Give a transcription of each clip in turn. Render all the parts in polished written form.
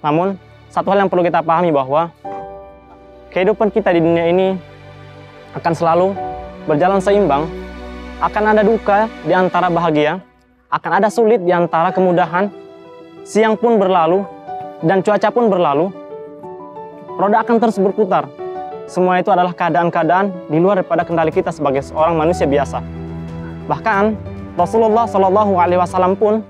Namun, satu hal yang perlu kita pahami bahwa kehidupan kita di dunia ini akan selalu berjalan seimbang. Akan ada duka di antara bahagia, akan ada sulit di antara kemudahan. Siang pun berlalu dan cuaca pun berlalu. Roda akan terus berputar. Semua itu adalah keadaan-keadaan di luar daripada kendali kita sebagai seorang manusia biasa. Bahkan Rasulullah SAW pun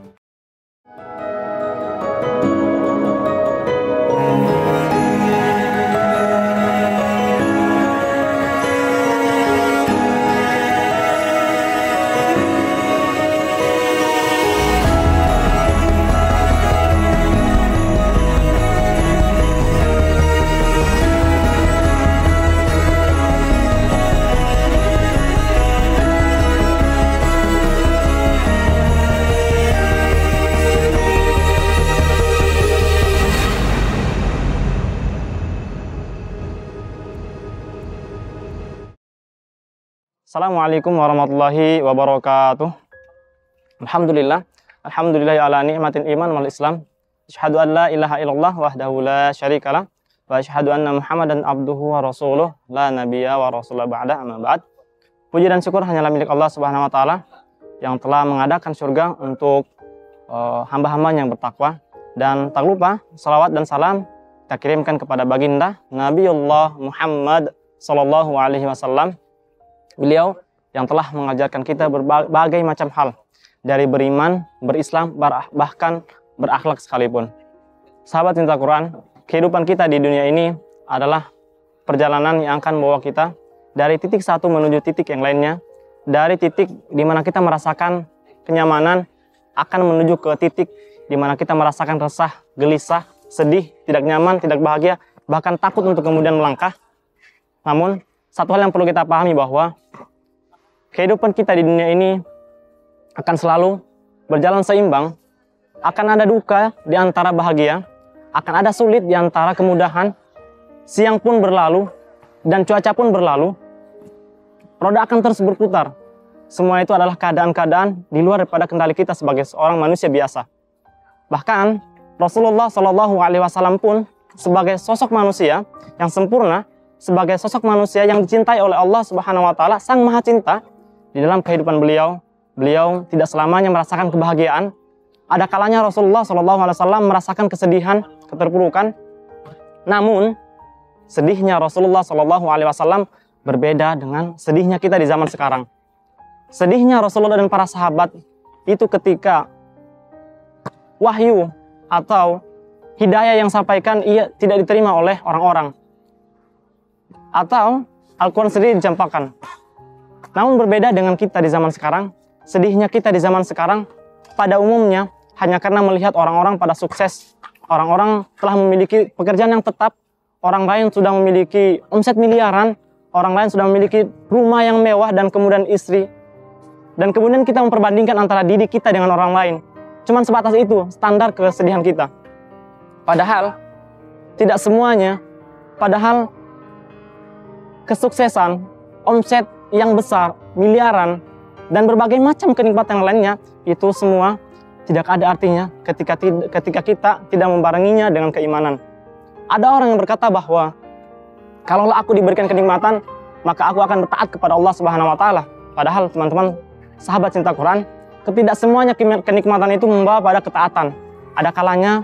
Assalamualaikum warahmatullahi wabarakatuh. Alhamdulillah ala ni'matin iman wal islam. Asyhadu an la ilaha illallah wahdahu la syarikalah wa asyhadu anna Muhammadan abduhu wa rasuluh la nabiyya wa rasulullah ba'da, amma ba'd. Puji dan syukur hanyalah milik Allah Subhanahu wa taala yang telah mengadakan surga untuk hamba-hambanya yang bertakwa. Dan tak lupa salawat dan salam kita kirimkan kepada baginda Nabiullah Muhammad sallallahu alaihi wasallam. Beliau yang telah mengajarkan kita berbagai macam hal, dari beriman, berislam, bahkan berakhlak sekalipun. Sahabat cinta Quran, kehidupan kita di dunia ini adalah perjalanan yang akan membawa kita dari titik satu menuju titik yang lainnya. Dari titik di mana kita merasakan kenyamanan, akan menuju ke titik di mana kita merasakan resah, gelisah, sedih, tidak nyaman, tidak bahagia, bahkan takut untuk kemudian melangkah. Namun, satu hal yang perlu kita pahami bahwa kehidupan kita di dunia ini akan selalu berjalan seimbang. Akan ada duka di antara bahagia, akan ada sulit di antara kemudahan. Siang pun berlalu dan cuaca pun berlalu. Roda akan terus berputar. Semua itu adalah keadaan-keadaan di luar daripada kendali kita sebagai seorang manusia biasa. Bahkan Rasulullah SAW pun sebagai sosok manusia yang sempurna, sebagai sosok manusia yang dicintai oleh Allah Subhanahu wa taala, Sang Maha Cinta, di dalam kehidupan beliau tidak selamanya merasakan kebahagiaan. Ada kalanya Rasulullah SAW merasakan kesedihan, keterpurukan. Namun, sedihnya Rasulullah SAW berbeda dengan sedihnya kita di zaman sekarang. Sedihnya Rasulullah dan para sahabat itu ketika wahyu atau hidayah yang sampaikan ia tidak diterima oleh orang-orang, atau Al-Quran sendiri dicampakkan. Namun berbeda dengan kita di zaman sekarang, sedihnya kita di zaman sekarang pada umumnya hanya karena melihat orang-orang pada sukses. Orang-orang telah memiliki pekerjaan yang tetap, orang lain sudah memiliki omset miliaran, orang lain sudah memiliki rumah yang mewah dan kemudian istri. Dan kemudian kita memperbandingkan antara diri kita dengan orang lain. Cuman sebatas itu standar kesedihan kita. Padahal tidak semuanya, padahal kesuksesan, omset yang besar, miliaran, dan berbagai macam kenikmatan lainnya, itu semua tidak ada artinya ketika kita tidak membarenginya dengan keimanan. Ada orang yang berkata bahwa kalaulah aku diberikan kenikmatan, maka aku akan bertaat kepada Allah Subhanahu wa taala. Padahal teman-teman sahabat cinta Quran, tidak semuanya kenikmatan itu membawa pada ketaatan. Ada kalanya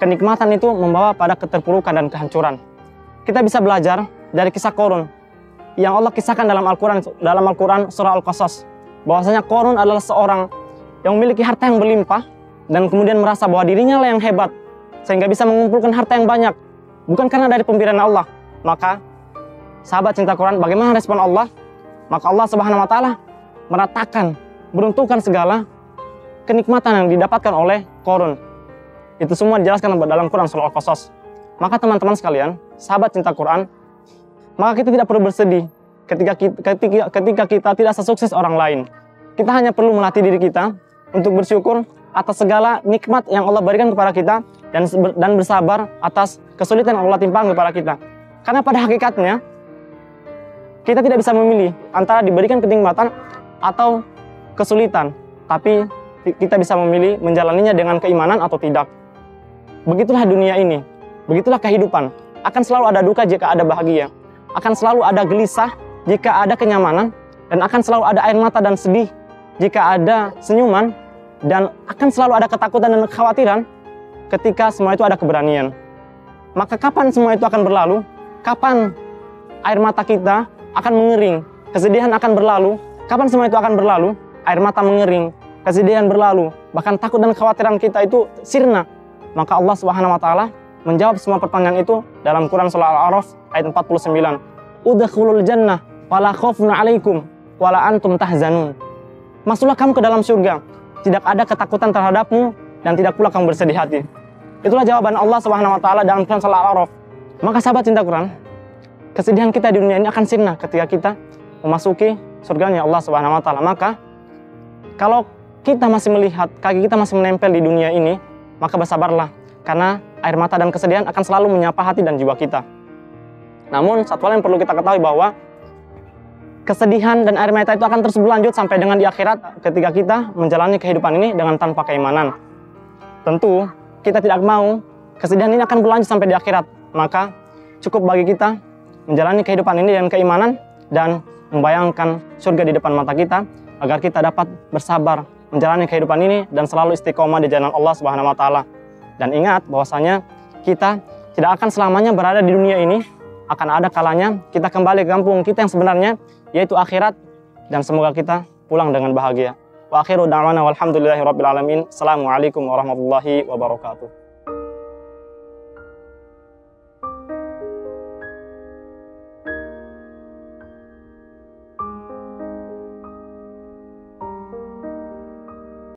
kenikmatan itu membawa pada keterpurukan dan kehancuran. Kita bisa belajar dari kisah Qarun yang Allah kisahkan dalam Al-Quran surah Al-Qasas, bahwasanya Qarun adalah seorang yang memiliki harta yang berlimpah dan kemudian merasa bahwa dirinya lah yang hebat sehingga bisa mengumpulkan harta yang banyak bukan karena dari pemberian Allah. Maka sahabat cinta Quran, bagaimana respon Allah? Maka Allah Subhanahu wa taala meratakan, beruntukan segala kenikmatan yang didapatkan oleh Qarun. Itu semua dijelaskan dalam Quran surah Al-Qasas. Maka teman-teman sekalian, sahabat cinta Quran, maka kita tidak perlu bersedih ketika kita tidak sesukses orang lain. Kita hanya perlu melatih diri kita untuk bersyukur atas segala nikmat yang Allah berikan kepada kita dan bersabar atas kesulitan yang Allah timpakan kepada kita. Karena pada hakikatnya kita tidak bisa memilih antara diberikan kenikmatan atau kesulitan, tapi kita bisa memilih menjalaninya dengan keimanan atau tidak. begitulah dunia ini, begitulah kehidupan. Akan selalu ada duka jika ada bahagia, akan selalu ada gelisah jika ada kenyamanan, dan akan selalu ada air mata dan sedih jika ada senyuman, dan akan selalu ada ketakutan dan kekhawatiran ketika semua itu ada keberanian. Maka kapan semua itu akan berlalu? Kapan air mata kita akan mengering, kesedihan akan berlalu? Kapan semua itu akan berlalu? Air mata mengering, kesedihan berlalu, bahkan takut dan kekhawatiran kita itu sirna. Maka Allah Subhanahu wa taala menjawab semua pertanyaan itu dalam Quran surah Al-A'raf ayat 49. Udkhulul jannah wala khaufun 'alaikum wala antum tahzanun. Masuklah kamu ke dalam surga, tidak ada ketakutan terhadapmu dan tidak pula kamu bersedih hati. Itulah jawaban Allah Subhanahu wa taala dalam Quran surah Al-A'raf. Maka sahabat cinta Quran, kesedihan kita di dunia ini akan sirna ketika kita memasuki surganya Allah Subhanahu wa taala. Maka kalau kita masih melihat kaki kita masih menempel di dunia ini, maka bersabarlah, karena air mata dan kesedihan akan selalu menyapa hati dan jiwa kita. Namun satu hal yang perlu kita ketahui bahwa kesedihan dan air mata itu akan terus berlanjut sampai dengan di akhirat ketika kita menjalani kehidupan ini dengan tanpa keimanan. Tentu kita tidak mau kesedihan ini akan berlanjut sampai di akhirat. Maka cukup bagi kita menjalani kehidupan ini dengan keimanan dan membayangkan surga di depan mata kita agar kita dapat bersabar menjalani kehidupan ini dan selalu istiqomah di jalan Allah Subhanahu wa taala. Dan ingat bahwasanya kita tidak akan selamanya berada di dunia ini, akan ada kalanya kita kembali ke kampung kita yang sebenarnya, yaitu akhirat, dan semoga kita pulang dengan bahagia. Wa akhiru da'wana walhamdulillahirabbil alamin. Assalamualaikum warahmatullahi wabarakatuh.